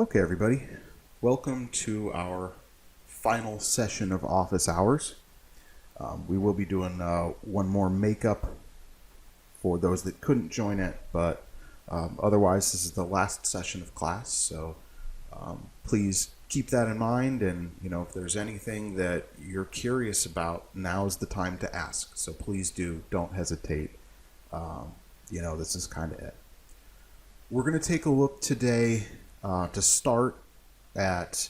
Okay, everybody, welcome to our final session of Office Hours. We will be doing one more makeup for those that couldn't join it, but otherwise this is the last session of class, so please keep that in mind, and if there's anything that you're curious about, now's the time to ask, so please don't hesitate. This is kind of it. We're going to take a look today to start at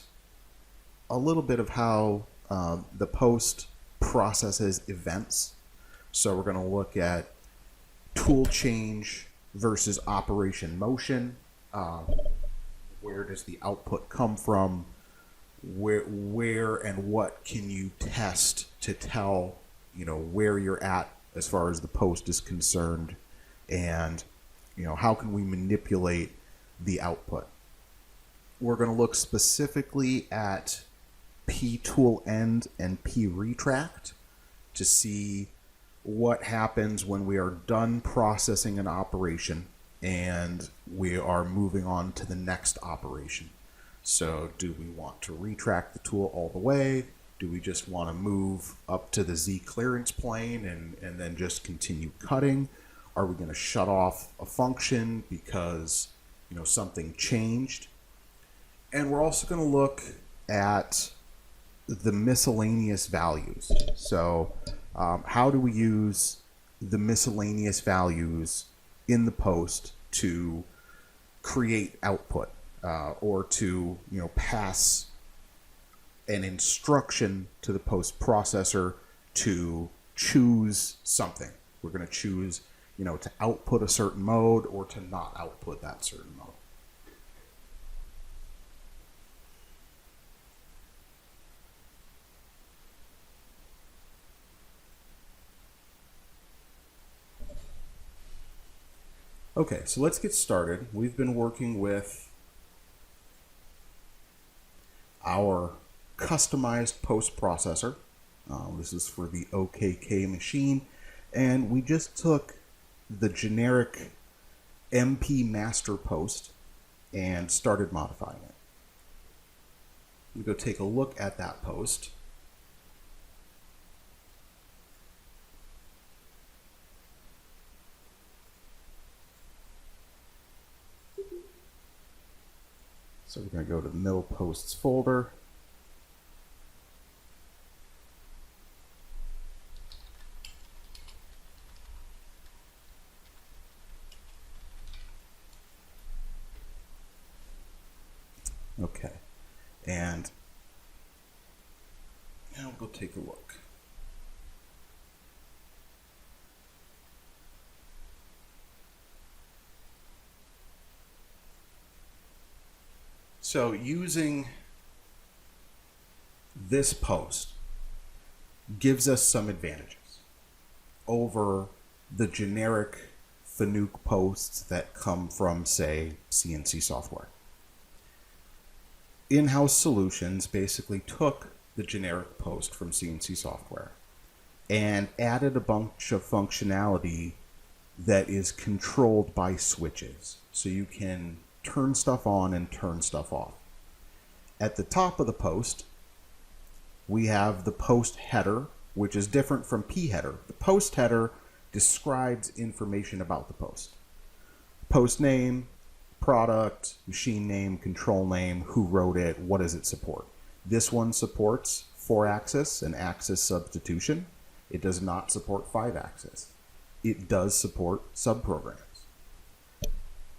a little bit of how the post processes events. So we're going to look at tool change versus operation motion. Where does the output come from? Where and what can you test to tell where you're at as far as the post is concerned, and how can we manipulate the output? We're going to look specifically at P tool end and P retract to see what happens when we are done processing an operation and we are moving on to the next operation. So do we want to retract the tool all the way? Do we just want to move up to the Z clearance plane and then just continue cutting? Are we going to shut off a function because something changed? And we're also going to look at the miscellaneous values. So how do we use the miscellaneous values in the post to create output or to pass an instruction to the post processor to choose something? We're going to choose to output a certain mode or to not output that certain mode. Okay, so let's get started. We've been working with our customized post processor. This is for the OKK machine, and we just took the generic MP master post and started modifying it. We go take a look at that post. So we're going to go to the middle posts folder. Okay, and now we'll go take a look. So using this post gives us some advantages over the generic Fanuc posts that come from, say, CNC software. In-house solutions basically took the generic post from CNC software and added a bunch of functionality that is controlled by switches. So you can turn stuff on and turn stuff off. At the top of the post, we have the post header, which is different from P header. The post header describes information about the post. Post name, product, machine name, control name, who wrote it, what does it support. This one supports 4-axis and axis substitution. It does not support 5-axis. It does support subprograms.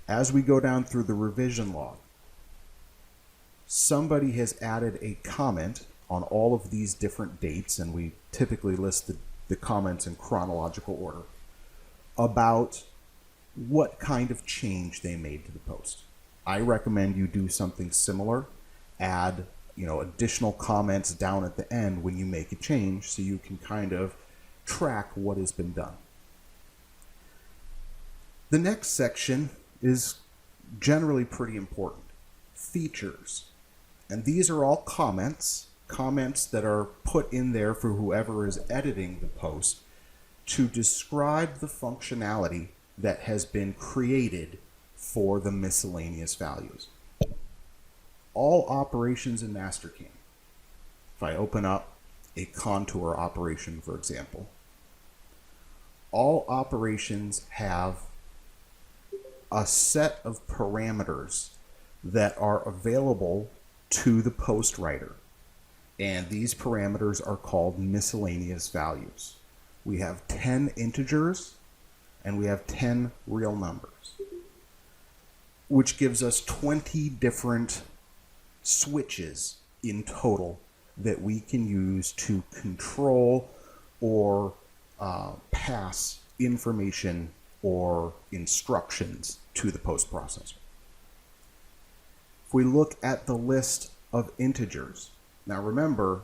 As we go down through the revision log, somebody has added a comment on all of these different dates, and we typically list the comments in chronological order, about what kind of change they made to the post. I recommend you do something similar. Add additional comments down at the end when you make a change so you can kind of track what has been done. The next section is generally pretty important. Features. And these are all comments that are put in there for whoever is editing the post to describe the functionality that has been created for the miscellaneous values. all operations in Mastercam, if I open up a contour operation, for example, all operations have a set of parameters that are available to the post writer. And these parameters are called miscellaneous values. We have 10 integers and we have 10 real numbers, which gives us 20 different switches in total that we can use to control or pass information or instructions to the post processor. If we look at the list of integers, now remember,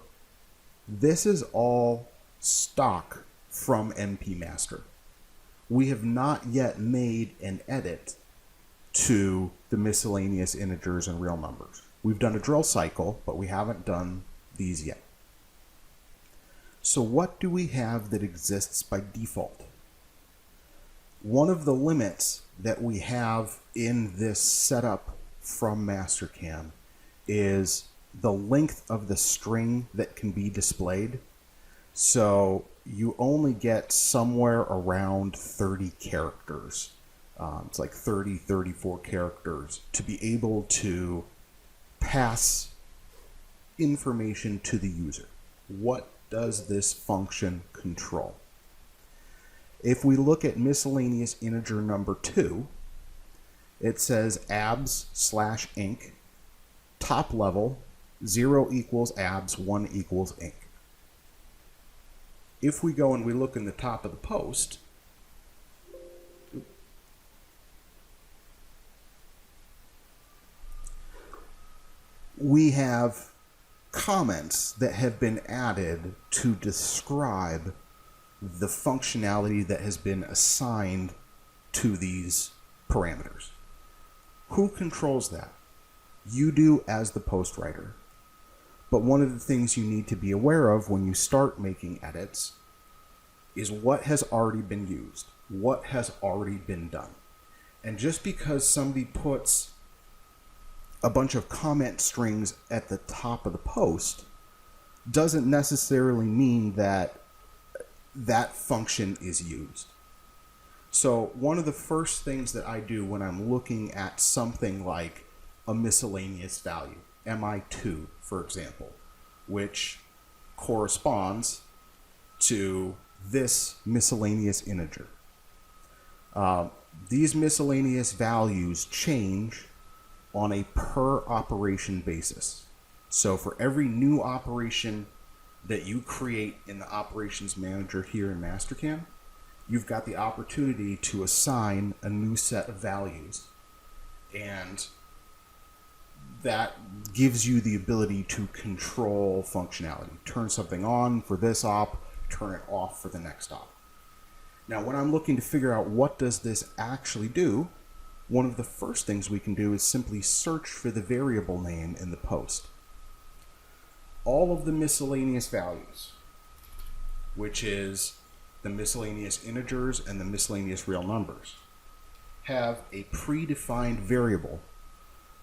this is all stock from MP Master. We have not yet made an edit to the miscellaneous integers and real numbers. We've done a drill cycle, but we haven't done these yet. So what do we have that exists by default? One of the limits that we have in this setup from Mastercam is the length of the string that can be displayed. So you only get somewhere around 30 characters. It's like 30, 34 characters to be able to pass information to the user. What does this function control? If we look at miscellaneous integer number 2, it says abs/inc, top level, 0 equals abs, 1 equals inc. If we go and we look in the top of the post, we have comments that have been added to describe the functionality that has been assigned to these parameters. Who controls that? You do as the post writer. But one of the things you need to be aware of when you start making edits is what has already been used, what has already been done. And just because somebody puts a bunch of comment strings at the top of the post doesn't necessarily mean that that function is used. So one of the first things that I do when I'm looking at something like a miscellaneous value, MI2, for example, which corresponds to this miscellaneous integer. These miscellaneous values change on a per operation basis. So for every new operation that you create in the operations manager here in Mastercam, you've got the opportunity to assign a new set of values. And that gives you the ability to control functionality. Turn something on for this op, turn it off for the next op. Now, when I'm looking to figure out what does this actually do, one of the first things we can do is simply search for the variable name in the post. All of the miscellaneous values, which is the miscellaneous integers and the miscellaneous real numbers, have a predefined variable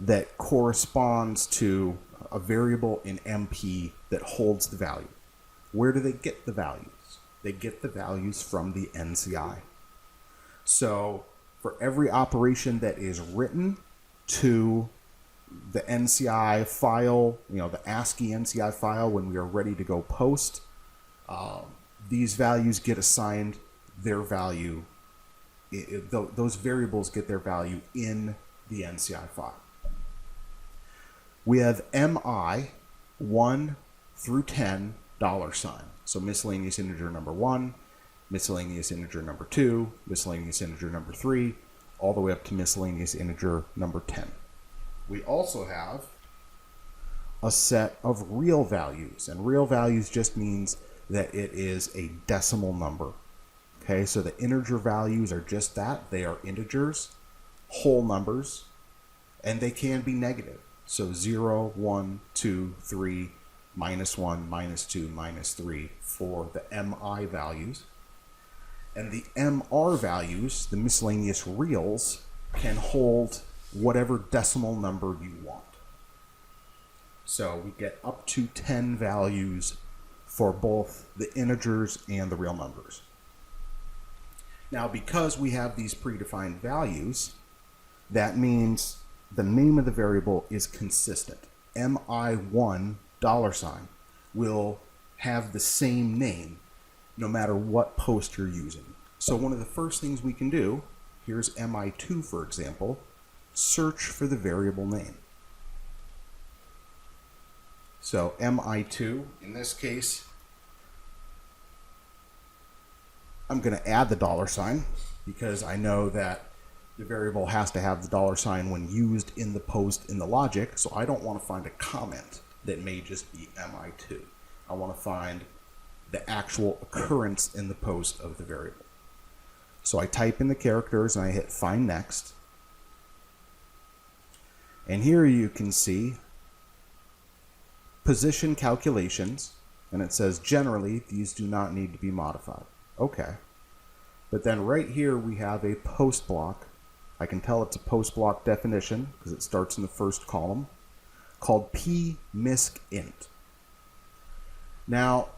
that corresponds to a variable in MP that holds the value. Where do they get the values? They get the values from the NCI. So for every operation that is written to the NCI file, the ASCII NCI file, when we are ready to go post, these values get assigned their value. Those variables get their value in the NCI file. We have MI 1 through 10 $. So miscellaneous integer number 1, miscellaneous integer number 2, miscellaneous integer number 3, all the way up to miscellaneous integer number 10. We also have a set of real values, and real values just means that it is a decimal number. Okay, so the integer values are just that. They are integers, whole numbers, and they can be negative. So 0, 1, 2, 3, minus 1, minus 2, minus 3 for the MI values. And the MR values, the miscellaneous reals, can hold whatever decimal number you want. So we get up to 10 values for both the integers and the real numbers. Now, because we have these predefined values, that means the name of the variable is consistent. mi1 $sign will have the same name no matter what post you're using. So one of the first things we can do, here's mi2 for example, search for the variable name. So mi2, in this case, I'm going to add the $sign because I know that the variable has to have the $sign when used in the post in the logic, so I don't want to find a comment that may just be mi2. I want to find the actual occurrence in the post of the variable. So I type in the characters and I hit find next. And here you can see position calculations, and it says generally these do not need to be modified. Okay. But then right here we have a post block. I can tell it's a post block definition because it starts in the first column, called pmiscint. Now,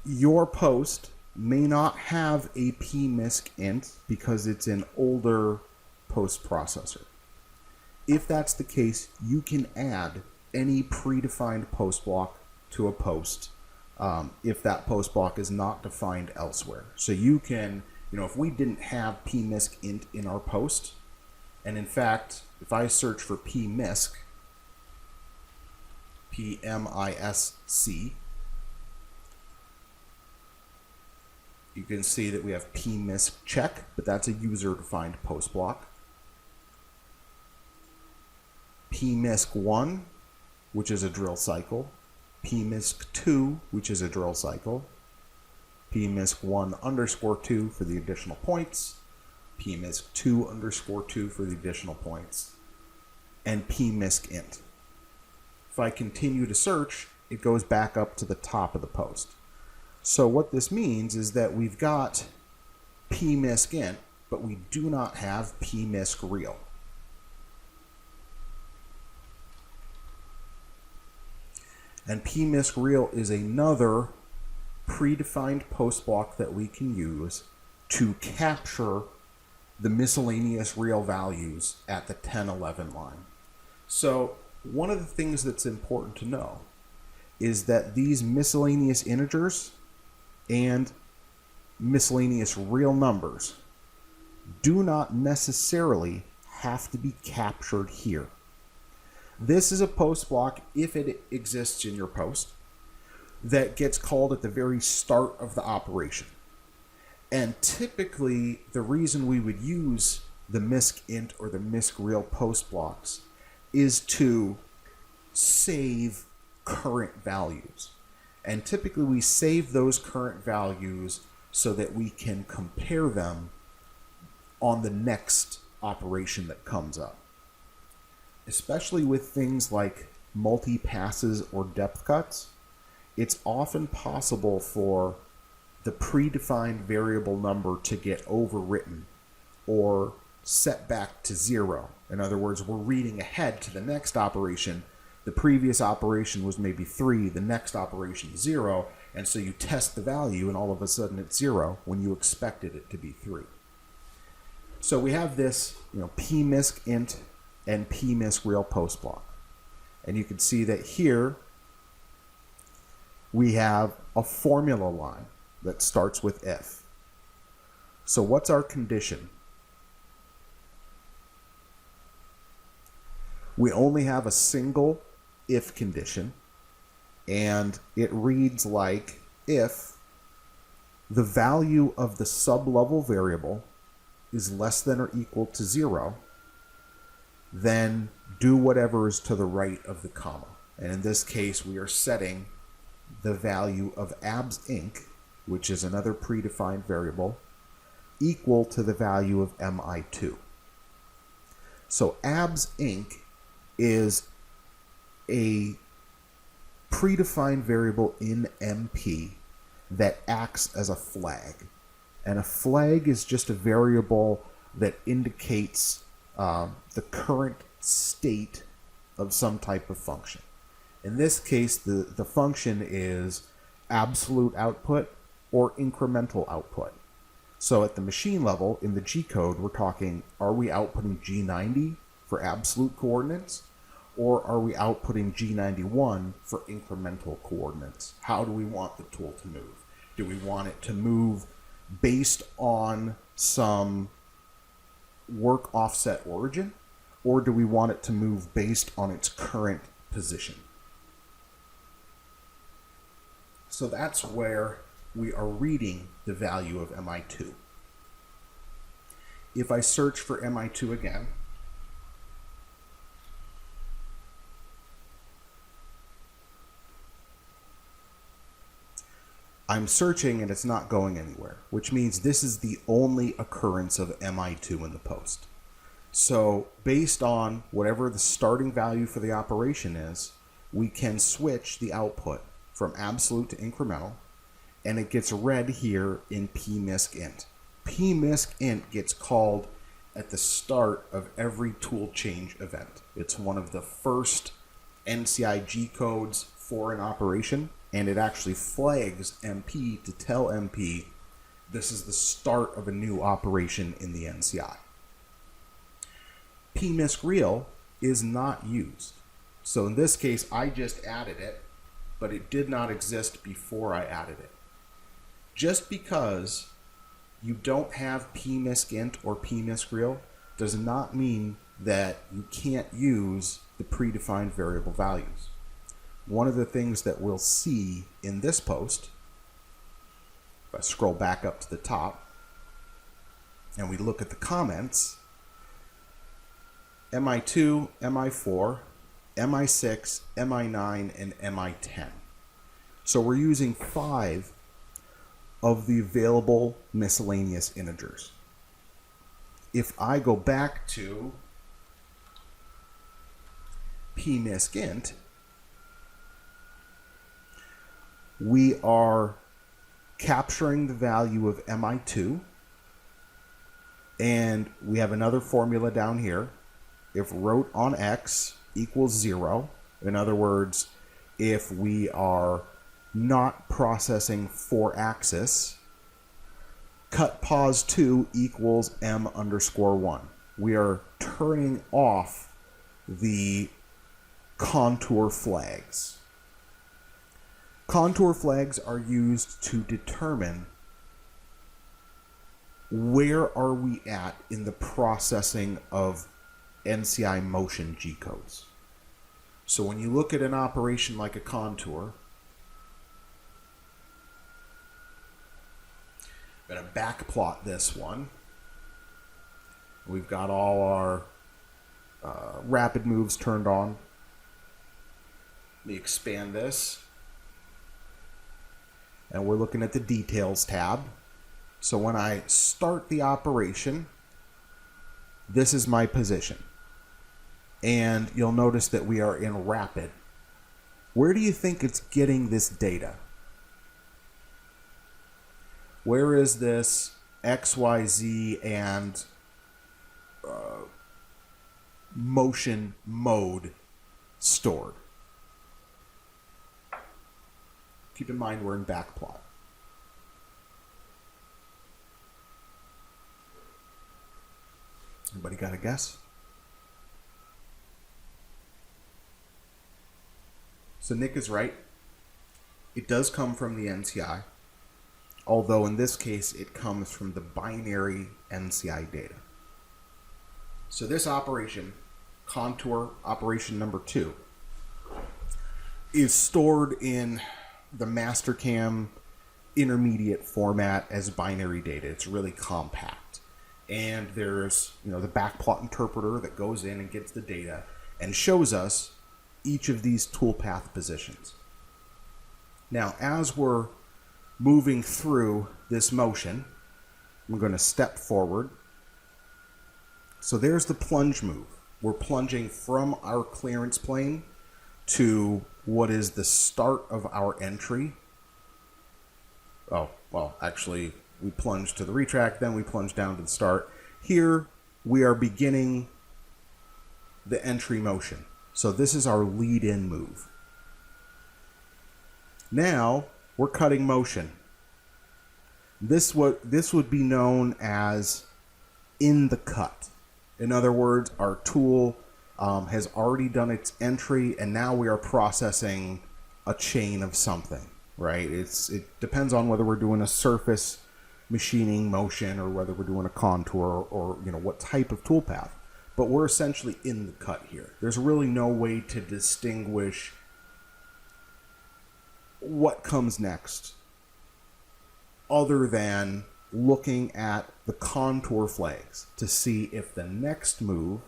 your post may not have a pmiscint because it's an older post processor. If that's the case, you can add any predefined post block to a post if that post block is not defined elsewhere. So you can, if we didn't have pmiscint in our post, and in fact, if I search for pmisc, P-M-I-S-C, you can see that we have pmisc check, but that's a user-defined post block. pmisc1, which is a drill cycle. pmisc2, which is a drill cycle. pmisc1_2 for the additional points. pmisc2_2 for the additional points. And pmiscint. If I continue to search, it goes back up to the top of the post. So what this means is that we've got pmiscint, but we do not have pmiscreal. And pmiscreal is another predefined post block that we can use to capture the miscellaneous real values at the 10-11 line. So one of the things that's important to know is that these miscellaneous integers and miscellaneous real numbers do not necessarily have to be captured here. This is a post block, if it exists in your post, that gets called at the very start of the operation. And typically, the reason we would use the miscint or the miscreal post blocks is to save current values. And typically, we save those current values so that we can compare them on the next operation that comes up. Especially with things like multi-passes or depth cuts, it's often possible for the predefined variable number to get overwritten or set back to 0. In other words, we're reading ahead to the next operation. The previous operation was maybe 3, the next operation is 0, and so you test the value and all of a sudden it's 0 when you expected it to be 3. So we have this, pmiscint and pmiscreal post block. And you can see that here we have a formula line that starts with if. So what's our condition? We only have a single if condition, and it reads like if the value of the sub-level variable is less than or equal to 0, then do whatever is to the right of the comma. And in this case, we are setting the value of absinc, which is another predefined variable, equal to the value of mi2. So absinc is a predefined variable in MP that acts as a flag. And a flag is just a variable that indicates the current state of some type of function. In this case, the function is absolute output or incremental output. So at the machine level, in the G code, we're talking, are we outputting G90 for absolute coordinates, or are we outputting G91 for incremental coordinates? How do we want the tool to move? Do we want it to move based on some work offset origin, or do we want it to move based on its current position? So that's where we are reading the value of MI2. If I search for MI2 again, I'm searching and it's not going anywhere, which means this is the only occurrence of MI2 in the post. So based on whatever the starting value for the operation is, we can switch the output from absolute to incremental, and it gets read here in pmiscint. Pmiscint gets called at the start of every tool change event. It's one of the first NCI G codes for an operation, and it actually flags MP to tell MP this is the start of a new operation in the NCI. Pmiscl is not used. So in this case, I just added it, but it did not exist before I added it. Just because you don't have pmiscint or pmiscl does not mean that you can't use the predefined variable values. One of the things that we'll see in this post, if I scroll back up to the top and we look at the comments, MI2, MI4, MI6, MI9, and MI10. So we're using 5 of the available miscellaneous integers. If I go back to pmiscint, we are capturing the value of MI2, and we have another formula down here. If rot on x equals 0, in other words, if we are not processing 4-axis, cut pos 2 equals m underscore 1. We are turning off the contour flags. Contour flags are used to determine where are we at in the processing of NCI motion G codes. So when you look at an operation like a contour, I'm going to backplot this one. We've got all our rapid moves turned on. Let me expand this. And we're looking at the details tab. So when I start the operation, this is my position. And you'll notice that we are in rapid. Where do you think it's getting this data? Where is this XYZ and motion mode stored? Keep in mind we're in backplot. Anybody got a guess? So Nick is right. It does come from the NCI, although in this case it comes from the binary NCI data. So this operation, contour operation number 2, is stored in the Mastercam intermediate format as binary data. It's really compact. And there's, the backplot interpreter that goes in and gets the data and shows us each of these toolpath positions. Now, as we're moving through this motion, I'm going to step forward. So there's the plunge move. We're plunging from our clearance plane to what is the start of our entry. Oh, well, actually, we plunge to the retract, then we plunge down to the start. Here, we are beginning the entry motion. So this is our lead-in move. Now we're cutting motion. This would be known as in the cut. In other words, our tool has already done its entry, and now we are processing a chain of something, right? It depends on whether we're doing a surface machining motion or whether we're doing a contour or what type of toolpath. But we're essentially in the cut here. There's really no way to distinguish what comes next other than looking at the contour flags to see if the next move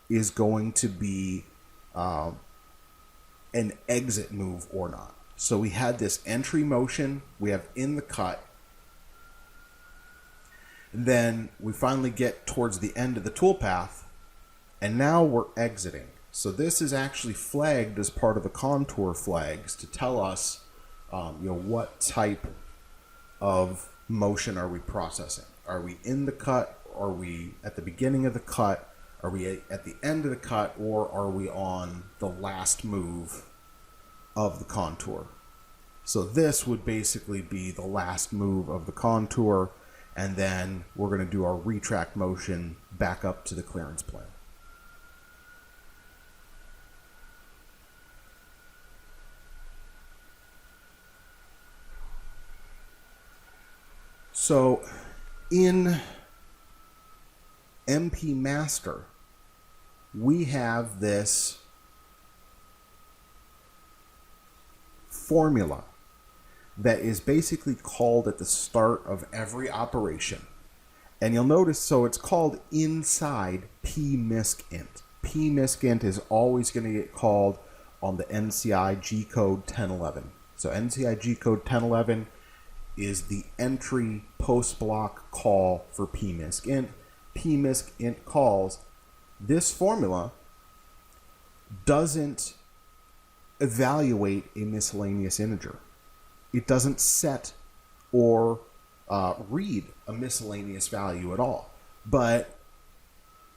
is going to be an exit move or not. So we had this entry motion, we have in the cut, and then we finally get towards the end of the toolpath, and now we're exiting. So this is actually flagged as part of the contour flags to tell us what type of motion are we processing. Are we in the cut? Are we at the beginning of the cut? Are we at the end of the cut? Or are we on the last move of the contour? So this would basically be the last move of the contour, and then we're going to do our retract motion back up to the clearance plane. So in MP Master, we have this formula that is basically called at the start of every operation. And you'll notice, so it's called inside pmiscint. Pmiscint is always going to get called on the NCI G code 1011. So NCI G code 1011 is the entry post block call for pmiscint. Pmiscint calls. This formula doesn't evaluate a miscellaneous integer. It doesn't set or read a miscellaneous value at all. But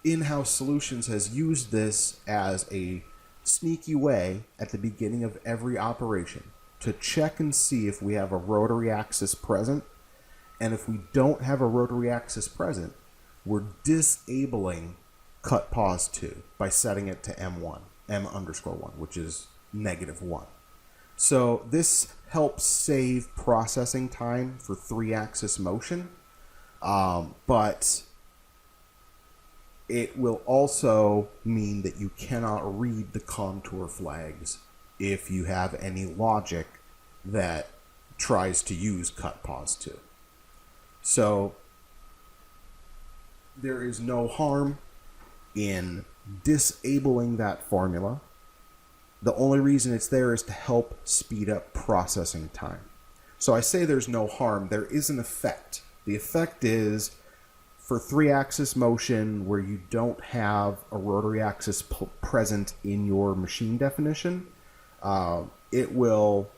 In-House Solutions has used this as a sneaky way at the beginning of every operation to check and see if we have a rotary axis present. And if we don't have a rotary axis present, we're disabling cut pause 2 by setting it to M1, M_1, which is -1. So this helps save processing time for 3-axis motion, but it will also mean that you cannot read the contour flags if you have any logic that tries to use cut pause 2. So there is no harm in disabling that formula. The only reason it's there is to help speed up processing time. So I say there's no harm. There is an effect. The effect is for 3-axis motion where you don't have a rotary axis present in your machine definition, it will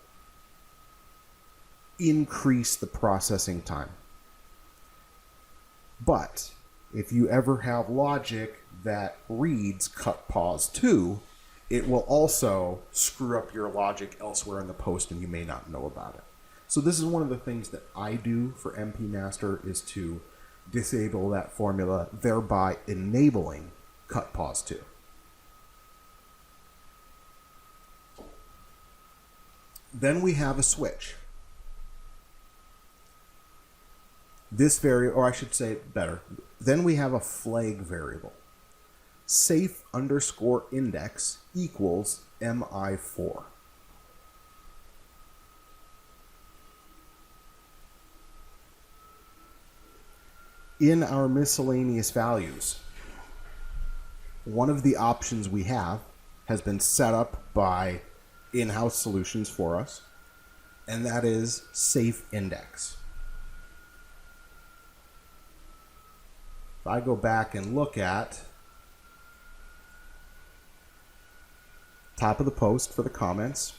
increase the processing time. But if you ever have logic that reads cut pause 2, it will also screw up your logic elsewhere in the post and you may not know about it. So this is one of the things that I do for MP Master, is to disable that formula, thereby enabling cut pause 2. Then we have a switch. This variable, or I should say better, then we have a flag variable. Safe_index equals MI4. In our miscellaneous values, one of the options we have has been set up by In-House Solutions for us, and that is safe index. If I go back and look at top of the post for the comments,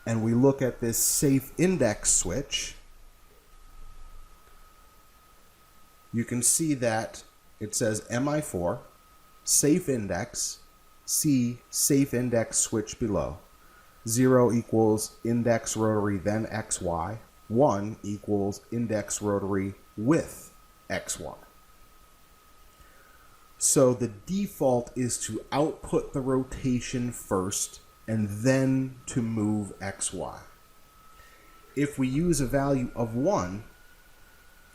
and we look at this safe index switch, you can see that it says MI4, safe index, see safe index switch below. 0 equals index rotary, then XY. 1 equals index rotary with XY. So the default is to output the rotation first and then to move XY. If we use a value of 1,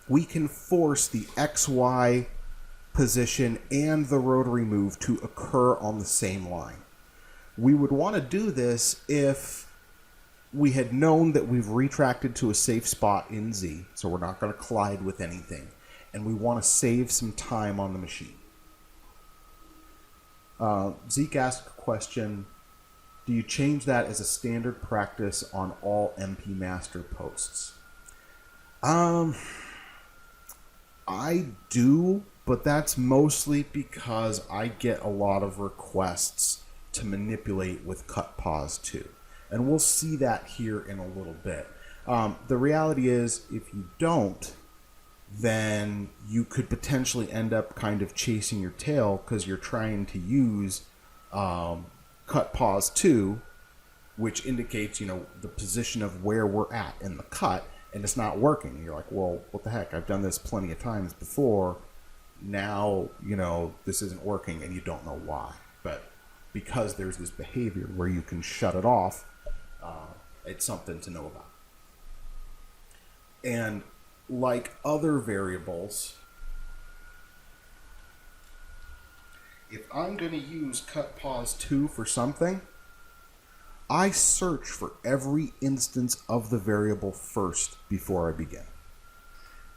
we can force the XY position and the rotary move to occur on the same line. We would want to do this if we had known that we've retracted to a safe spot in Z, so we're not going to collide with anything, and we want to save some time on the machine. Zeke asked a question, do you change that as a standard practice on all MP master posts? I do, but that's mostly because I get a lot of requests to manipulate with cut pause too. And we'll see that here in a little bit. The reality is, if you don't, then you could potentially end up kind of chasing your tail because you're trying to use cut pause 2, which indicates, the position of where we're at in the cut, and it's not working. You're like, well, what the heck? I've done this plenty of times before. Now, this isn't working, and you don't know why. But because there's this behavior where you can shut it off, it's something to know about. And like other variables, if I'm going to use cut pause 2 for something, I search for every instance of the variable first before I begin.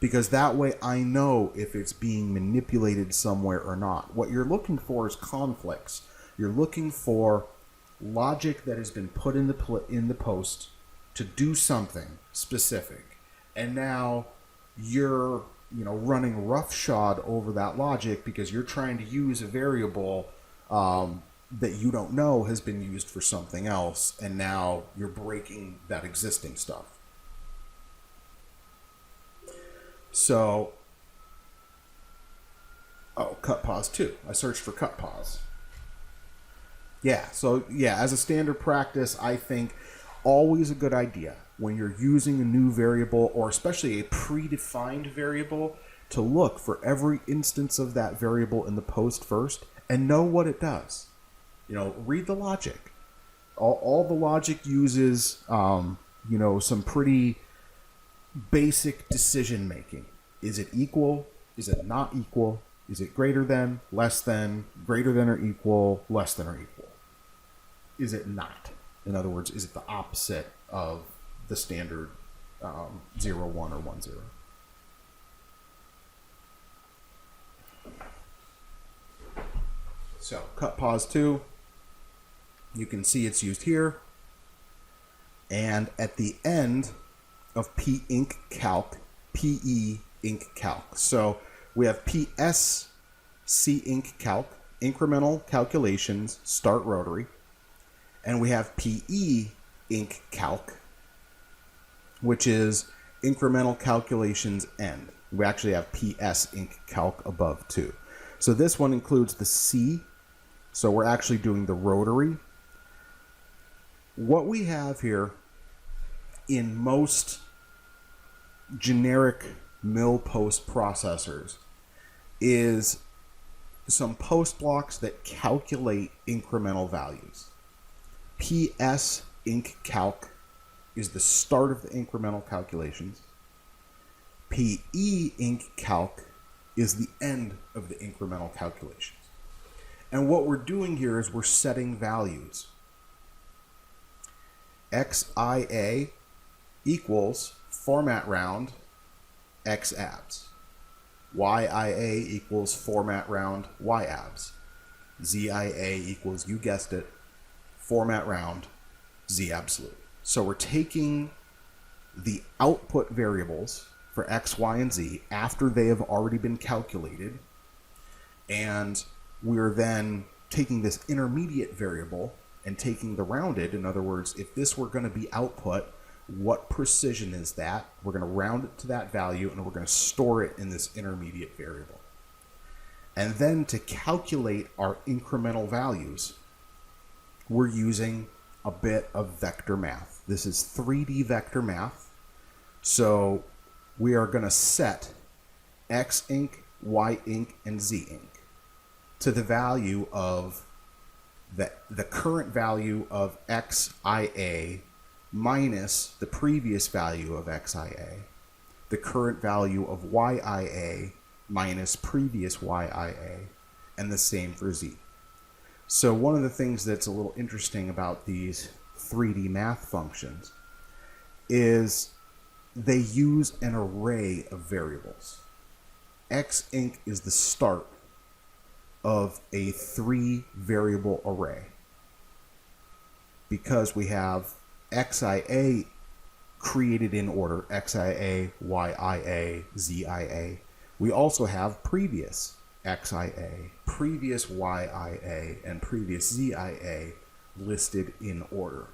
Because that way I know if it's being manipulated somewhere or not. What you're looking for is conflicts. You're looking for logic that has been put in the post to do something specific. And now you're running roughshod over that logic because you're trying to use a variable that you don't know has been used for something else, and now you're breaking that existing stuff. So, cut pause 2. I searched for cut pause. As a standard practice, I think always a good idea when you're using a new variable, or especially a predefined variable, to look for every instance of that variable in the post first and know what it does. Read the logic. All the logic uses, some pretty basic decision making. Is it equal? Is it not equal? Is it greater than, less than, greater than or equal, less than or equal? Is it not? In other words, is it the opposite of the standard 0, 1, or 1, 0? So, cut pause 2. You can see it's used here. And at the end of P inc calc, PE inc calc. So we have PS C inc calc, incremental calculations, start rotary. And we have PE inc calc, which is incremental calculations end. We actually have PS inc calc above too. So this one includes the C. So we're actually doing the rotary. What we have here in most generic mill post processors is some post blocks that calculate incremental values. PS inc calc is the start of the incremental calculations. PE inc calc is the end of the incremental calculations. And what we're doing here is we're setting values. XIA equals format round X abs. YIA equals format round Y abs. ZIA equals, you guessed it, format round Z absolute. So we're taking the output variables for X, Y, and Z after they have already been calculated, and we're then taking this intermediate variable and taking the rounded. In other words, if this were going to be output, what precision is that? We're going to round it to that value, and we're going to store it in this intermediate variable. And then to calculate our incremental values, we're using a bit of vector math. This is 3D vector math. So we are going to set x inc, y inc, and z inc to the value of the current value of xia minus the previous value of xia, the current value of yia minus previous yia, and the same for z. So one of the things that's a little interesting about these 3D math functions is they use an array of variables. X inc is the start of a 3-variable array because we have xia created in order, xia, yia, zia. We also have previous xia, previous yia, and previous zia listed in order.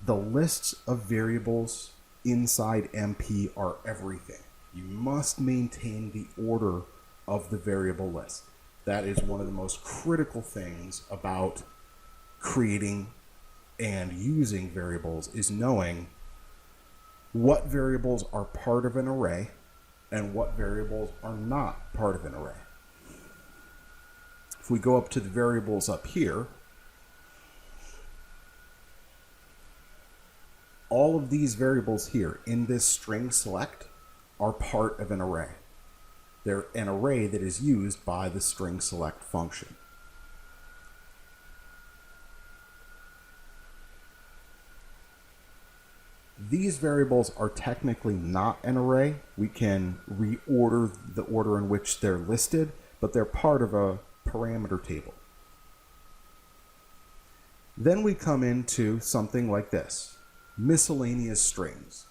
The lists of variables inside MP are everything. You must maintain the order of the variable list. That is one of the most critical things about creating and using variables, is knowing what variables are part of an array and what variables are not part of an array. If we go up to the variables up here, all of these variables here in this string select are part of an array. They're an array that is used by the string select function. These variables are technically not an array. We can reorder the order in which they're listed, but they're part of a parameter table. Then we come into something like this, miscellaneous strings.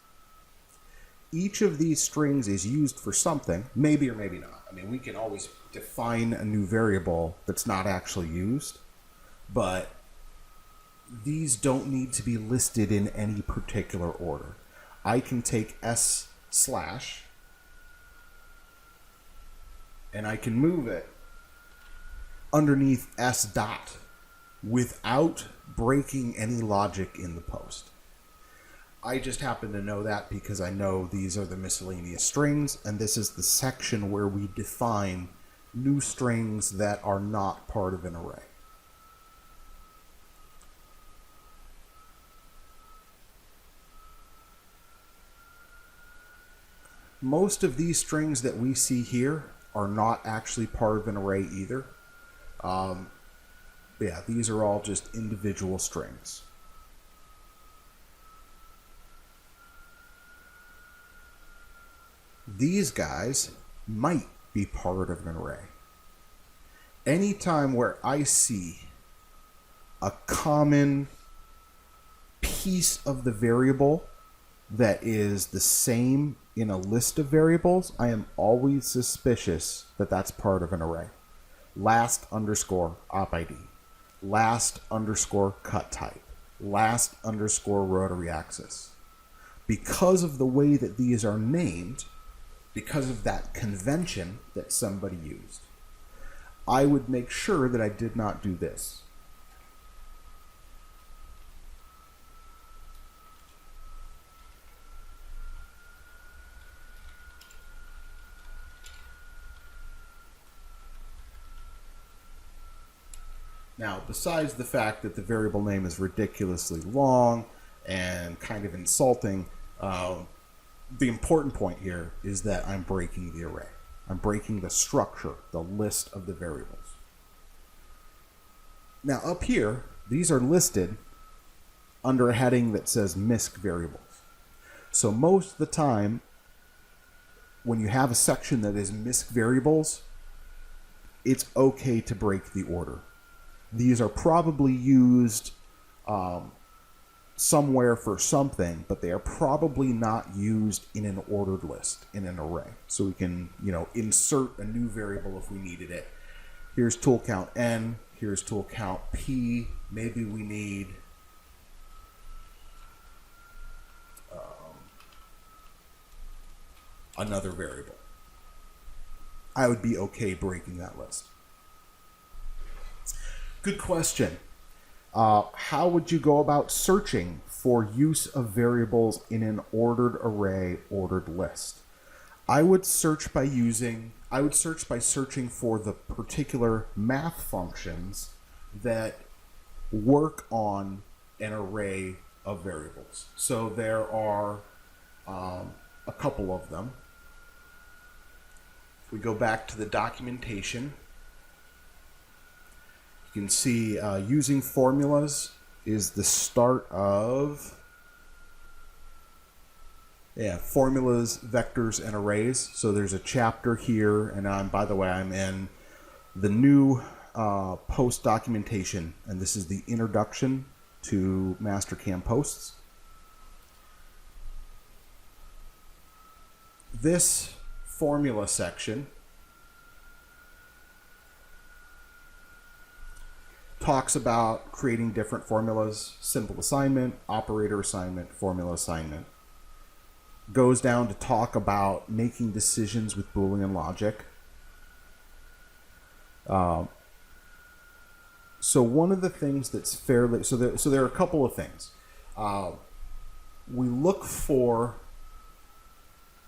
Each of these strings is used for something, maybe or maybe not. I mean, we can always define a new variable that's not actually used, but these don't need to be listed in any particular order. I can take s/ and I can move it underneath s dot without breaking any logic in the post. I just happen to know that because I know these are the miscellaneous strings, and this is the section where we define new strings that are not part of an array. Most of these strings that we see here are not actually part of an array either. Yeah, these are all just individual strings. These guys might be part of an array. Anytime where I see a common piece of the variable that is the same in a list of variables, I am always suspicious that that's part of an array. Last underscore op ID, last underscore cut type, last underscore rotary axis. Because of the way that these are named, because of that convention that somebody used, I would make sure that I did not do this. Now, besides the fact that the variable name is ridiculously long and kind of insulting, the important point here is that I'm breaking the array. I'm breaking the structure, the list of the variables. Now up here, these are listed under a heading that says misc variables. So most of the time, when you have a section that is misc variables, it's okay to break the order. These are probably used somewhere for something, but they are probably not used in an ordered list, in an array. So we can, insert a new variable if we needed it. Here's tool count n, here's tool count p. Maybe we need another variable. I would be okay breaking that list. Good question. How would you go about searching for use of variables in an ordered array, ordered list? I would search by searching for the particular math functions that work on an array of variables. So there are a couple of them. If we go back to the documentation, you can see using formulas is the start of formulas, vectors, and arrays. So there's a chapter here, and by the way, I'm in the new post documentation, and this is the introduction to Mastercam posts. This formula section talks about creating different formulas, simple assignment, operator assignment, formula assignment. Goes down to talk about making decisions with Boolean logic. So one of the things that's fairly, so there are a couple of things. We look for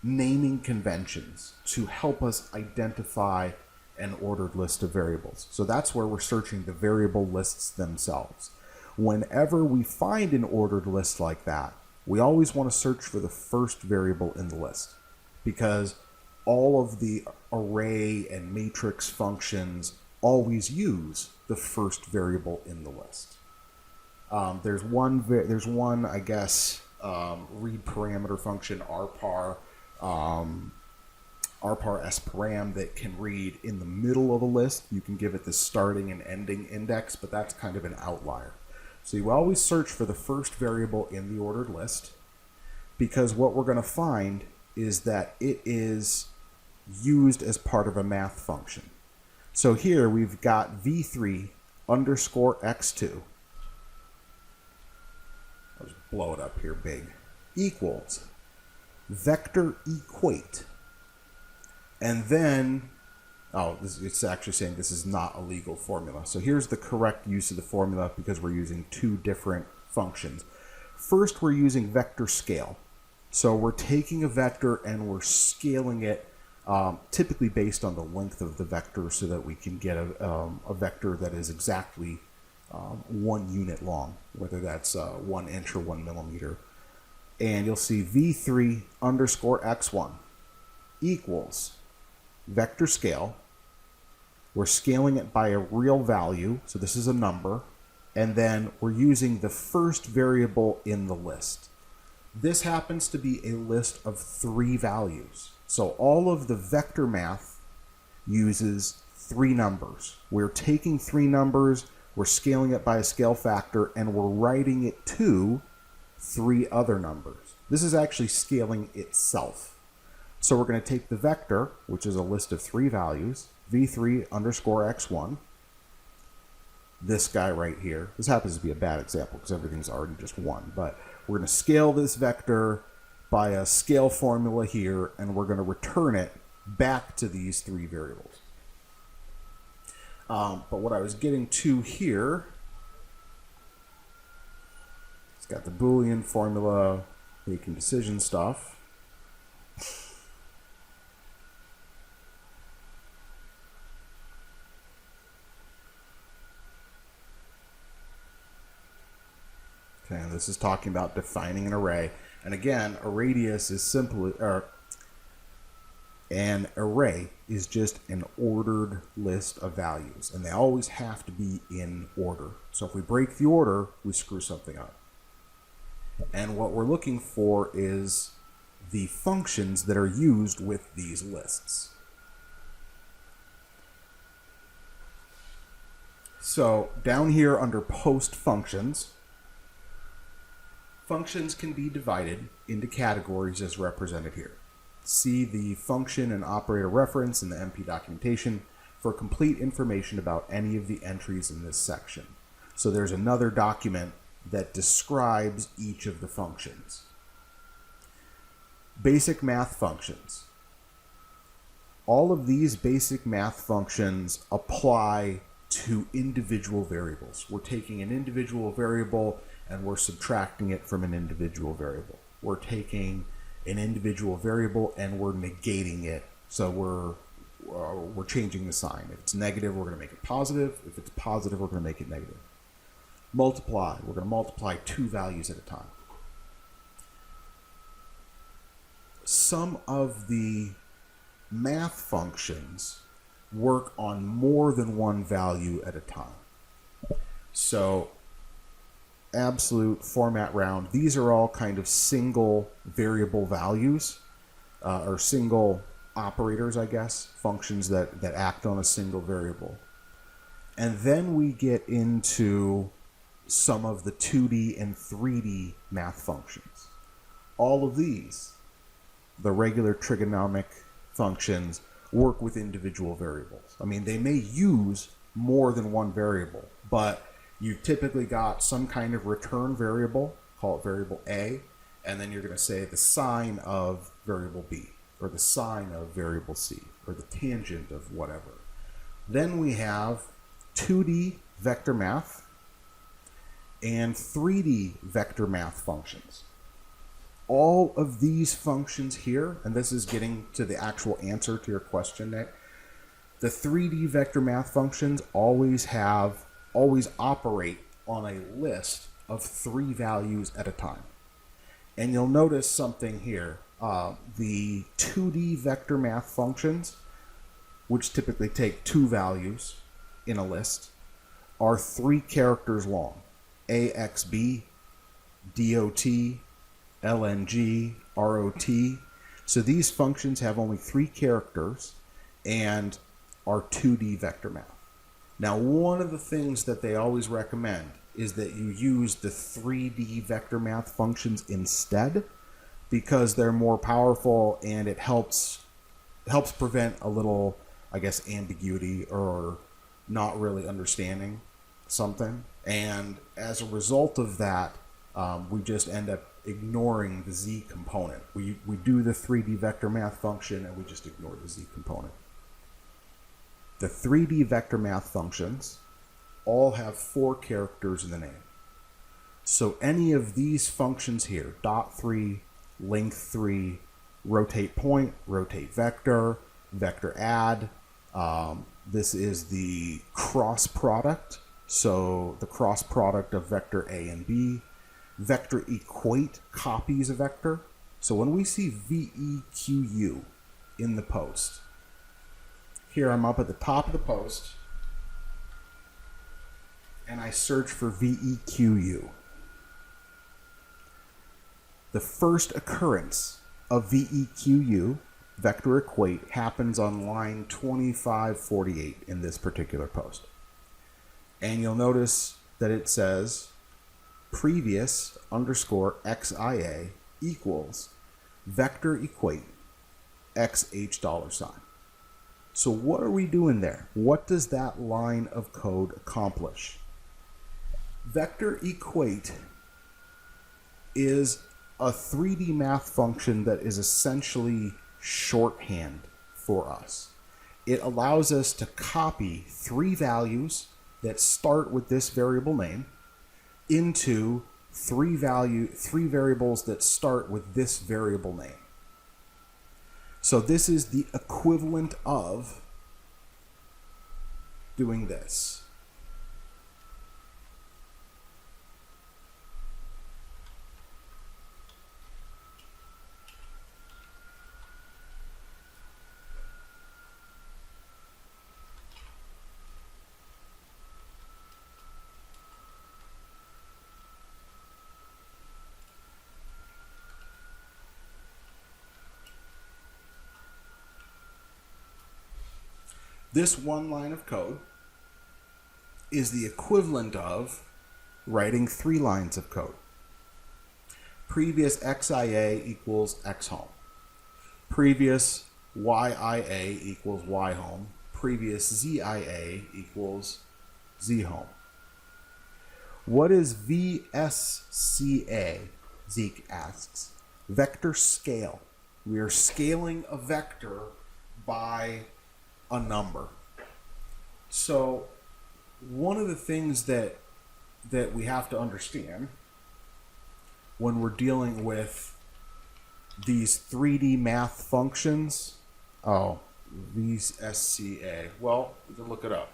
naming conventions to help us identify an ordered list of variables. So that's where we're searching the variable lists themselves. Whenever we find an ordered list like that, we always want to search for the first variable in the list, because all of the array and matrix functions always use the first variable in the list. There's one, I guess, read parameter function, rpar, rpar-s-param, that can read in the middle of a list. You can give it the starting and ending index, but that's kind of an outlier. So you always search for the first variable in the ordered list, because what we're going to find is that it is used as part of a math function. So here we've got v3 underscore x2. I'll just blow it up here big. Equals vector equate. And then, it's actually saying this is not a legal formula. So here's the correct use of the formula, because we're using two different functions. First, we're using vector scale. So we're taking a vector and we're scaling it, typically based on the length of the vector, so that we can get a vector that is exactly 1 unit long, whether that's 1 inch or 1 millimeter. And you'll see v3 underscore x1 equals vector scale. We're scaling it by a real value, so this is a number, and then we're using the first variable in the list. This happens to be a list of 3 values. So all of the vector math uses 3 numbers. We're taking 3 numbers, we're scaling it by a scale factor, and we're writing it to 3 other numbers. This is actually scaling itself. So we're going to take the vector, which is a list of 3 values, v3 underscore x1, this guy right here. This happens to be a bad example because everything's already just 1, but we're going to scale this vector by a scale formula here, and we're going to return it back to these 3 variables. But what I was getting to here, it's got the Boolean formula, making decision stuff. Okay, and this is talking about defining an array. And again, a radius is simply, or an array is just an ordered list of values, and they always have to be in order. So if we break the order, we screw something up. And what we're looking for is the functions that are used with these lists. So down here under post functions, functions can be divided into categories as represented here. See the function and operator reference in the MP documentation for complete information about any of the entries in this section. So there's another document that describes each of the functions. Basic math functions. All of these basic math functions apply to individual variables. We're taking an individual variable and we're subtracting it from an individual variable. We're taking an individual variable and we're negating it. So we're changing the sign. If it's negative, we're going to make it positive. If it's positive, we're going to make it negative. Multiply. We're going to multiply two values at a time. Some of the math functions work on more than one value at a time. So absolute, format round, these are all kind of single variable values, or single operators, I guess, functions that act on a single variable. And then we get into some of the 2D and 3D math functions. All of these, the regular trigonomic functions, work with individual variables. I mean, they may use more than one variable, but you've typically got some kind of return variable, call it variable A, and then you're going to say the sign of variable B, or the sign of variable C, or the tangent of whatever. Then we have 2D vector math and 3D vector math functions. All of these functions here, and this is getting to the actual answer to your question, Nick, the 3D vector math functions always operate on a list of 3 values at a time. And you'll notice something here. The 2D vector math functions, which typically take 2 values in a list, are 3 characters long. AXB, DOT, LNG, ROT. So these functions have only 3 characters and are 2D vector math. Now, one of the things that they always recommend is that you use the 3D vector math functions instead, because they're more powerful and it helps prevent a little, I guess, ambiguity or not really understanding something. And as a result of that, we just end up ignoring the Z component. We do the 3D vector math function and we just ignore the Z component. The 3D vector math functions all have 4 characters in the name. So any of these functions here, dot 3, length 3, rotate point, rotate vector, vector add, this is the cross product. So the cross product of vector A and B. Vector equate copies a vector. So when we see VEQU in the post, here I'm up at the top of the post and I search for VEQU. The first occurrence of VEQU, vector equate, happens on line 2548 in this particular post. And you'll notice that it says previous underscore XIA equals vector equate XH $. So what are we doing there? What does that line of code accomplish? Vector equate is a 3D math function that is essentially shorthand for us. It allows us to copy 3 values that start with this variable name into 3 variables that start with this variable name. So this is the equivalent of doing this. This one line of code is the equivalent of writing 3 lines of code. Previous XIA equals X home. Previous YIA equals Y home. Previous ZIA equals Z home. What is VSCA? Zeke asks. Vector scale. We are scaling a vector by a number. So one of the things that we have to understand when we're dealing with these 3D math functions, Vsca. Well, we can look it up.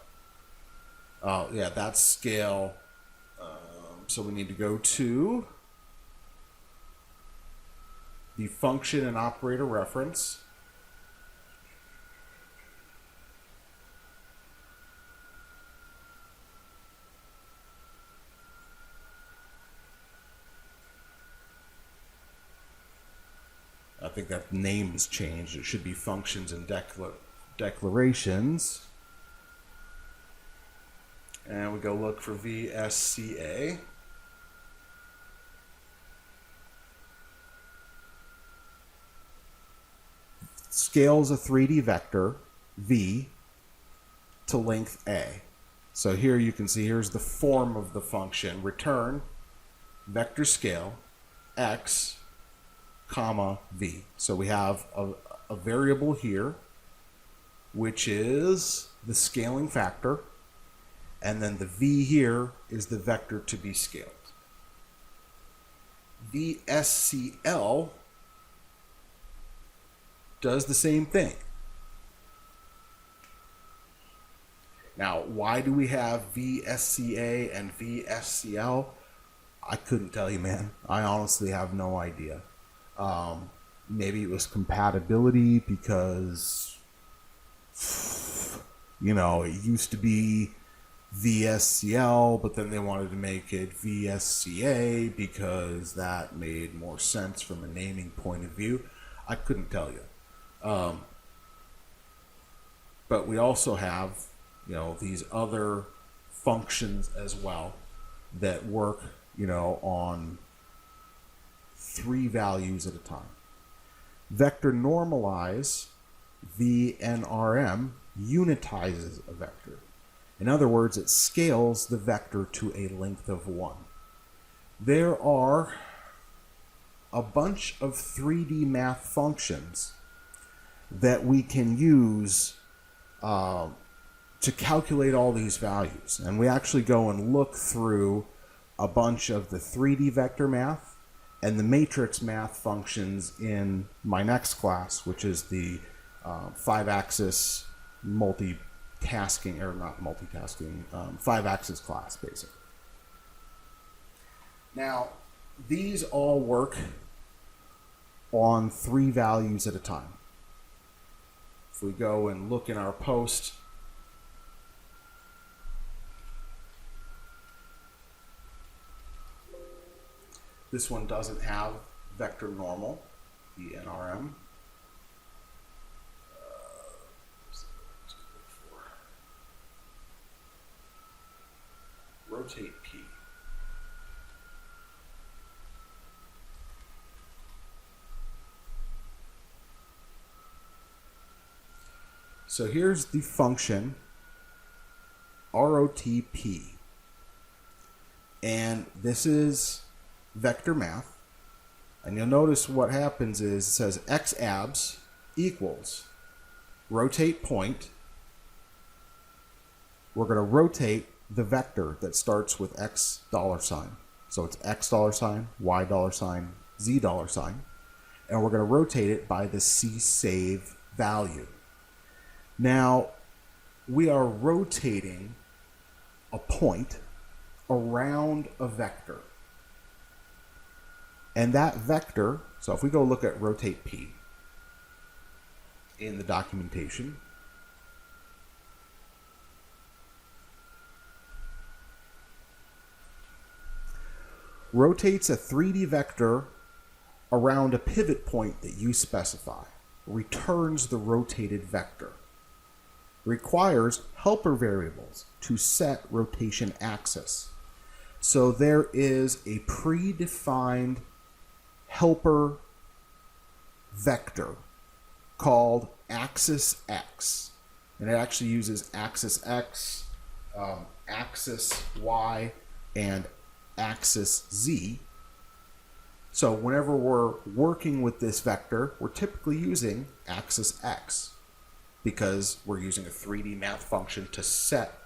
Oh, yeah, that's scale. So we need to go to the function and operator reference. I think that name has changed. It should be functions and declarations. And we go look for Vsca. Scales a 3D vector, V, to length A. So here you can see, here's the form of the function. Return vector scale x, comma, V. So we have a variable here, which is the scaling factor, and then the V here is the vector to be scaled. Vscl does the same thing. Now, why do we have Vsca and Vscl? I couldn't tell you, man. I honestly have no idea. Maybe it was compatibility because, it used to be Vscl, but then they wanted to make it Vsca because that made more sense from a naming point of view. I couldn't tell you. But we also have, these other functions as well that work, on 3 values at a time. Vector normalize, VNRM, unitizes a vector. In other words, it scales the vector to a length of 1. There are a bunch of 3D math functions that we can use to calculate all these values. And we actually go and look through a bunch of the 3D vector math and the matrix math functions in my next class, which is the 5-axis multitasking, or not multitasking, 5-axis class, basically. Now, these all work on 3 values at a time. If we go and look in our post, this one doesn't have vector normal, the NRM. Rotate P. So here's the function ROTP, and this is vector math, and you'll notice what happens is it says x abs equals rotate point. We're going to rotate the vector that starts with $x, so it's $x, $y, $z, and we're going to rotate it by the csave value. Now, we are rotating a point around a vector. And that vector, so if we go look at rotate P in the documentation, rotates a 3D vector around a pivot point that you specify, returns the rotated vector. Requires helper variables to set rotation axis. So there is a predefined helper vector called axis x, and it actually uses axis x, axis y, and axis z. So whenever we're working with this vector, we're typically using axis x, because we're using a 3D math function to set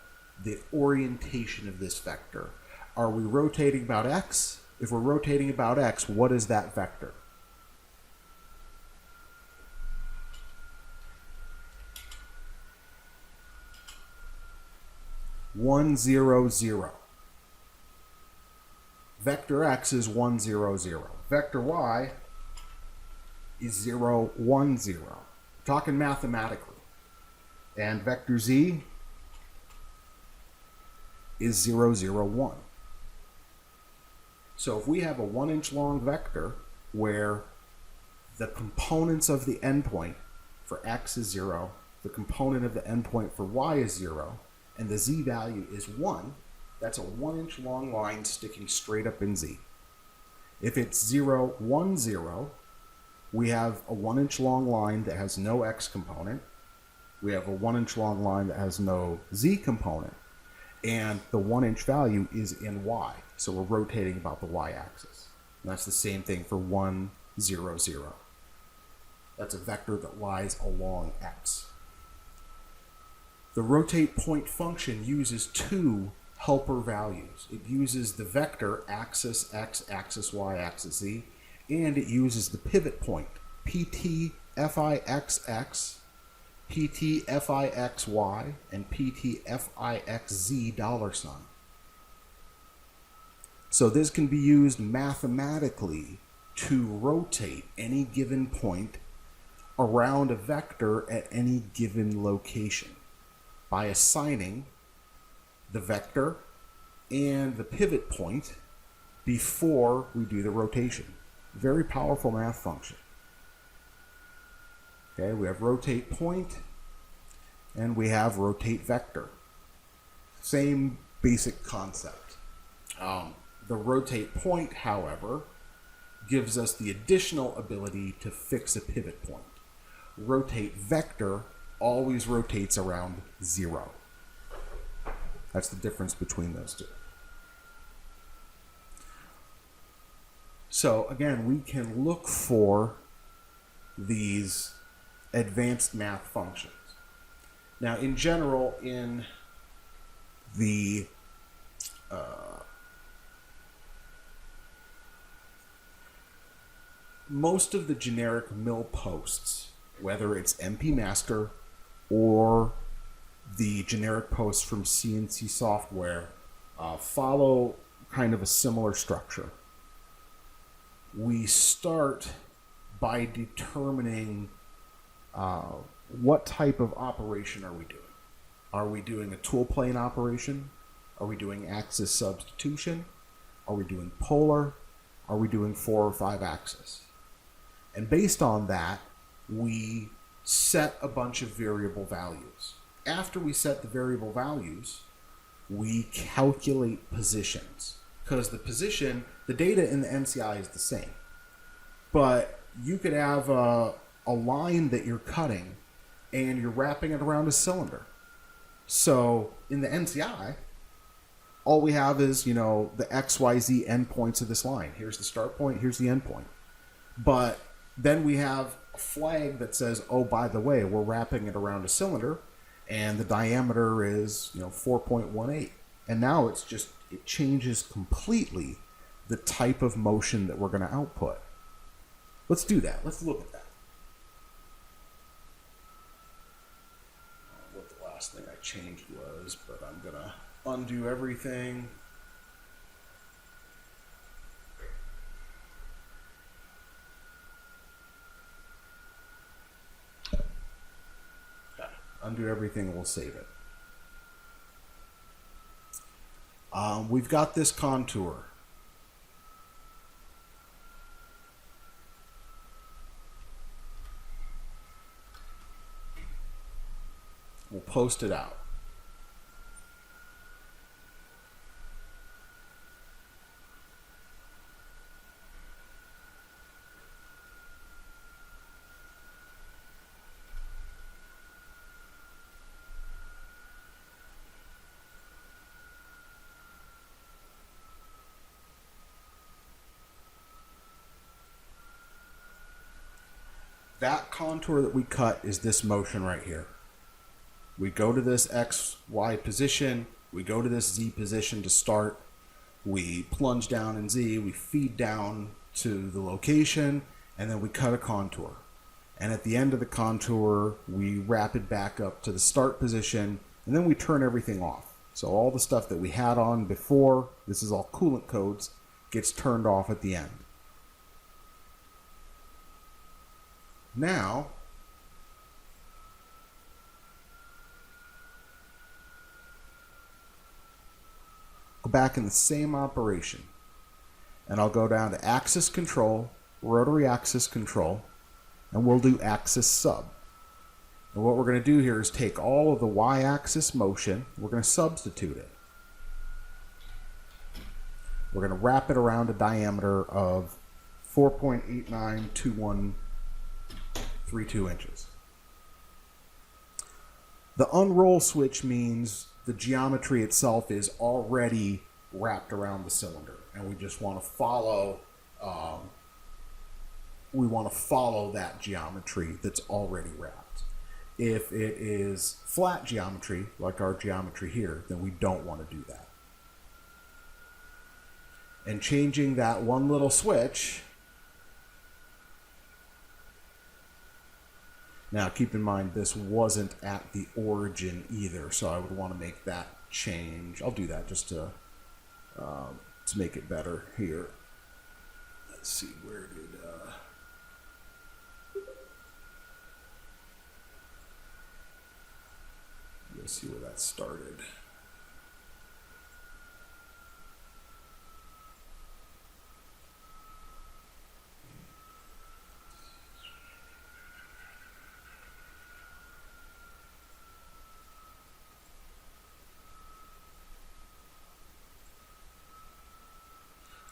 the orientation of this vector. Are we rotating about x? If we're rotating about x, what is that vector? One, zero, zero. Vector x is 1, 0, 0. Vector y is 0, 1, 0. We're talking mathematically. And vector z is 0, 0, 1. So if we have a 1-inch long vector where the components of the endpoint for x is 0, the component of the endpoint for y is 0, and the z value is 1, that's a 1-inch long line sticking straight up in z. If it's 0, 1, 0, we have a 1-inch long line that has no x component. We have a 1-inch long line that has no z component. And the 1-inch value is in y. So we're rotating about the y-axis. And that's the same thing for 1, 0, 0. That's a vector that lies along x. The rotate point function uses two helper values. It uses the vector axis x, axis y, axis z, and it uses the pivot point, pt fixx, pt fixy, and pt fixz $. So this can be used mathematically to rotate any given point around a vector at any given location by assigning the vector and the pivot point before we do the rotation. Very powerful math function. Okay, we have rotate point and we have rotate vector. Same basic concept. The rotate point, however, gives us the additional ability to fix a pivot point. Rotate vector always rotates around 0. That's the difference between those two. So again, we can look for these advanced math functions. Now, in general, in the most of the generic mill posts, whether it's MP Master or the generic posts from CNC Software, follow kind of a similar structure. We start by determining what type of operation are we doing. Are we doing a tool plane operation? Are we doing axis substitution? Are we doing polar? Are we doing 4 or 5 axis? And based on that, we set a bunch of variable values. After we set the variable values, we calculate positions. Because the position, the data in the NCI is the same. But you could have a line that you're cutting and you're wrapping it around a cylinder. So in the NCI, all we have is, the XYZ endpoints of this line. Here's the start point, here's the end point. But then we have a flag that says, oh, by the way, we're wrapping it around a cylinder and the diameter is, 4.18. And now it changes completely the type of motion that we're going to output. Let's do that. Let's look at that. What the last thing I changed was, but I'm going to undo everything. Undo everything, we'll save it. We've got this contour. We'll post it out. That contour that we cut is this motion right here. We go to this X, Y position, We go to this Z position to start. We plunge down in Z. We feed down to the location, and then we cut a contour. And at the end of the contour, we wrap it back up to the start position, and then we turn everything off. So all the stuff that we had on before, this is all coolant codes, gets turned off at the end. Now, go back in the same operation, and I'll go down to axis control, rotary axis control, and we'll do axis sub. And what we're going to do here is take all of the y-axis motion, we're going to substitute it. We're going to wrap it around a diameter of 4.892132 inches. The unroll switch means the geometry itself is already wrapped around the cylinder, and we just want to follow that geometry that's already wrapped. If it is flat geometry, like our geometry here, then we don't want to do that. And changing that one little switch. Now keep in mind this wasn't at the origin either, so I would want to make that change. I'll do that just to make it better here. Let's see, where did let's see where that started.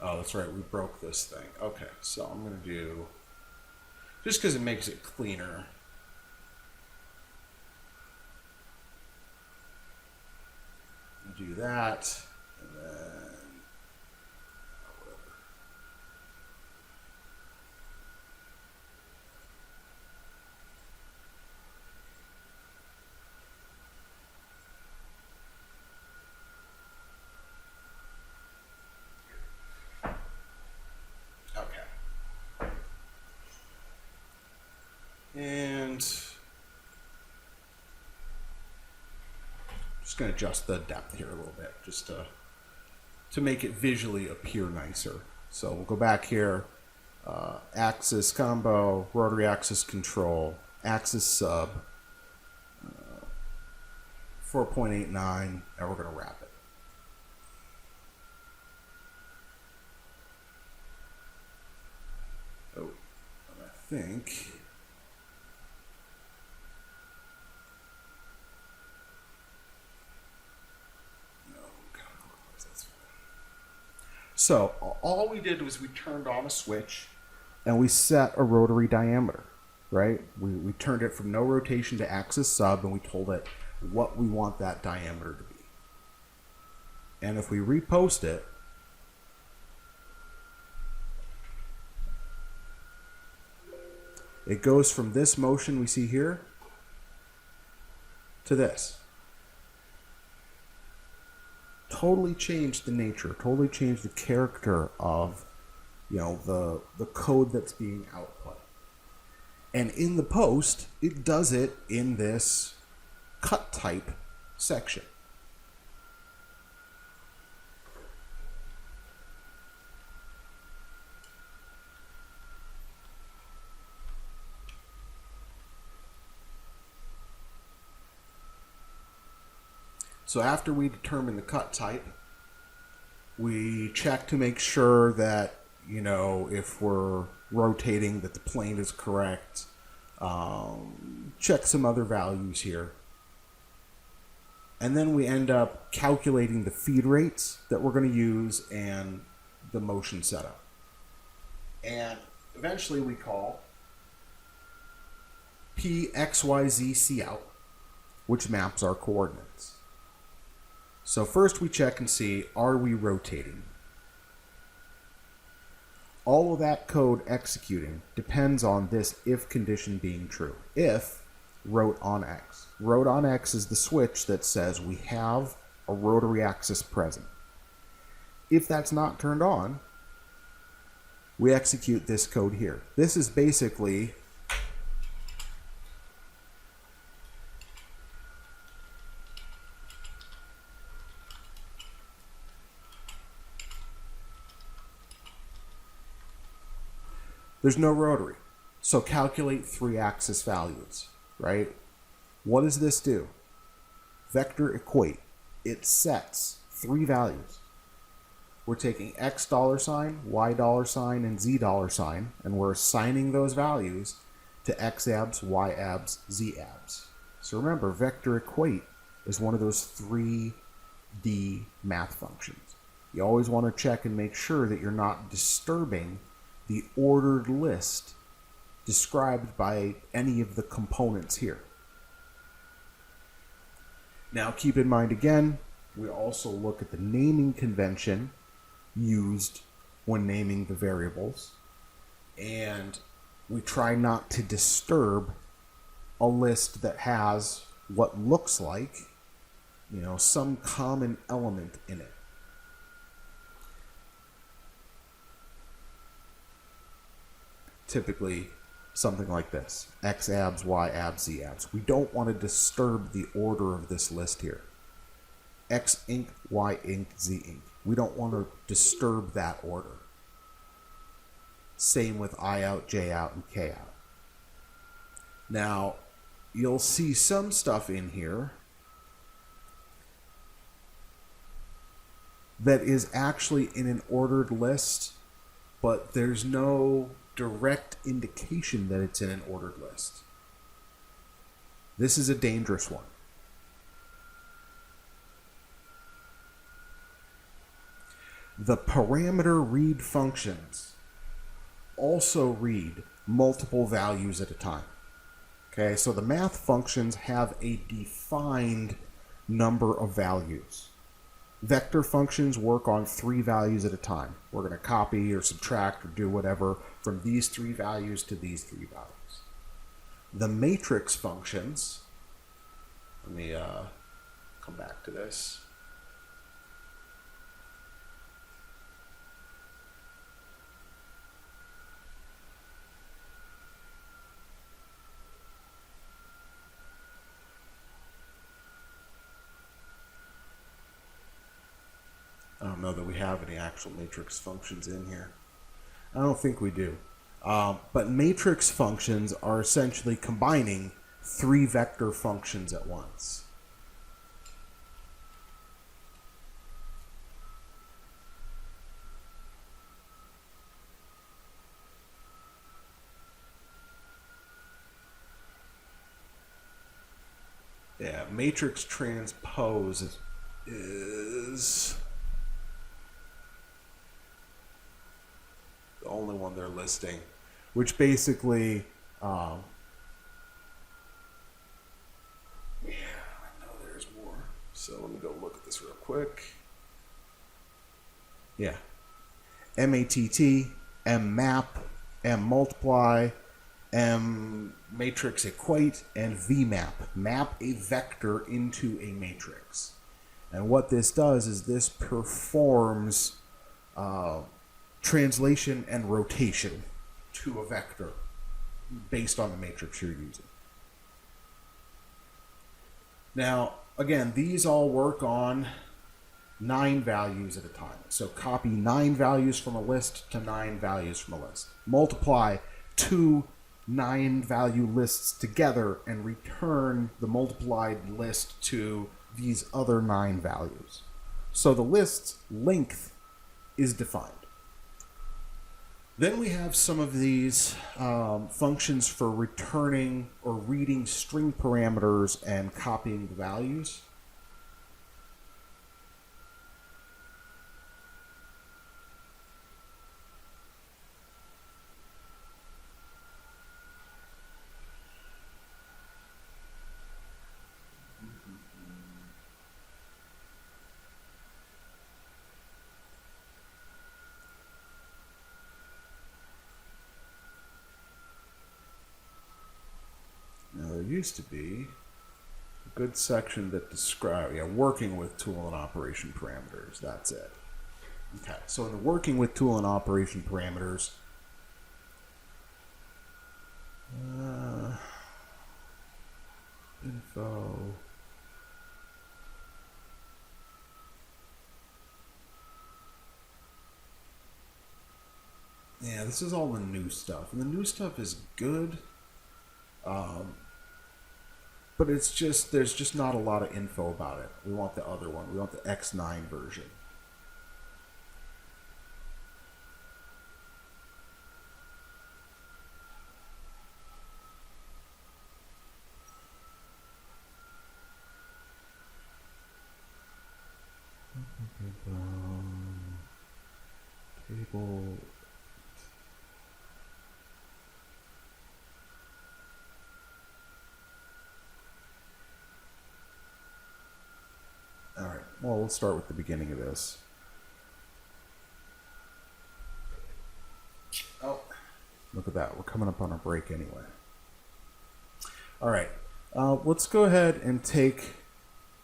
Oh, that's right, we broke this thing. Okay, so I'm going to do, just because it makes it cleaner, do that, and then whatever. Okay. And just going to adjust the depth here a little bit, just to make it visually appear nicer. So we'll go back here, axis combo, rotary axis control, axis sub, 4.89, and we're going to wrap it. Oh, and I think so all we did was we turned on a switch and we set a rotary diameter, right? We turned it from no rotation to axis sub, and we told it what we want that diameter to be. And if we repost it, it goes from this motion we see here to this. Totally changed the nature, totally changed the character of, the code that's being output. And in the post, it does it in this cut type section. So after we determine the cut type, we check to make sure that, if we're rotating, that the plane is correct. Check some other values here. And then we end up calculating the feed rates that we're going to use and the motion setup. And eventually we call PXYZ Cout, which maps our coordinates. So first we check and see, are we rotating? All of that code executing depends on this if condition being true. If rot on X. Rot on X is the switch that says we have a rotary axis present. If that's not turned on, we execute this code here. This is basically there's no rotary. So calculate 3-axis values, right? What does this do? Vector equate. It sets 3 values. We're taking $X$, $Y$, and $Z$, and we're assigning those values to X-abs, Y-abs, Z-abs. So remember, vector equate is one of those 3D math functions. You always want to check and make sure that you're not disturbing the ordered list described by any of the components here. Now keep in mind again, we also look at the naming convention used when naming the variables, and we try not to disturb a list that has what looks like, some common element in it. Typically something like this: X-abs, Y-abs, Z-abs. We don't want to disturb the order of this list here. X inc, Y inc, Z inc. We don't want to disturb that order. Same with I out, J out, and K out. Now, you'll see some stuff in here that is actually in an ordered list, but there's no direct indication that it's in an ordered list. This is a dangerous one. The parameter read functions also read multiple values at a time. Okay, so the math functions have a defined number of values. Vector functions work on 3 values at a time. We're going to copy or subtract or do whatever from these 3 values to these 3 values. The matrix functions, let me come back to this. I don't know that we have any actual matrix functions in here. I don't think we do. But matrix functions are essentially combining 3 vector functions at once. Yeah, matrix transpose is the only one they're listing, which basically, yeah, I know there's more. So let me go look at this real quick. Yeah, MATT, mmap, mmultiply, mmatrix equate, and vmap. Map a vector into a matrix. And what this does is this performs translation and rotation to a vector based on the matrix you're using. Now, again, these all work on 9 values at a time. So copy 9 values from a list to 9 values from a list. Multiply 2 9-value lists together and return the multiplied list to these other 9 values. So the list's length is defined. Then we have some of these functions for returning or reading string parameters and copying the values. Now there used to be good section that describes, working with tool and operation parameters. That's it. Okay, so in the working with tool and operation parameters, info. Yeah, this is all the new stuff, and the new stuff is good, but it's just there's just not a lot of info about it. We want the other one. We want the X9 version. Table. All right. Well, we'll start with the beginning of this. Oh, look at that. We're coming up on our break anyway. All right. Let's go ahead and take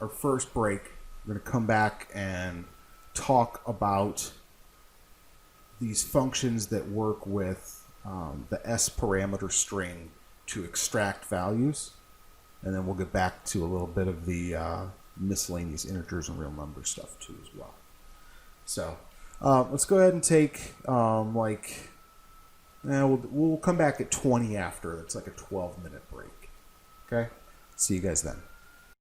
our first break. We're going to come back and talk about these functions that work with the S parameter string to extract values. And then we'll get back to a little bit of the miscellaneous integers and real number stuff too as well. So let's go ahead and take we'll come back at 20 after. It's like a 12-minute break. Okay? See you guys then.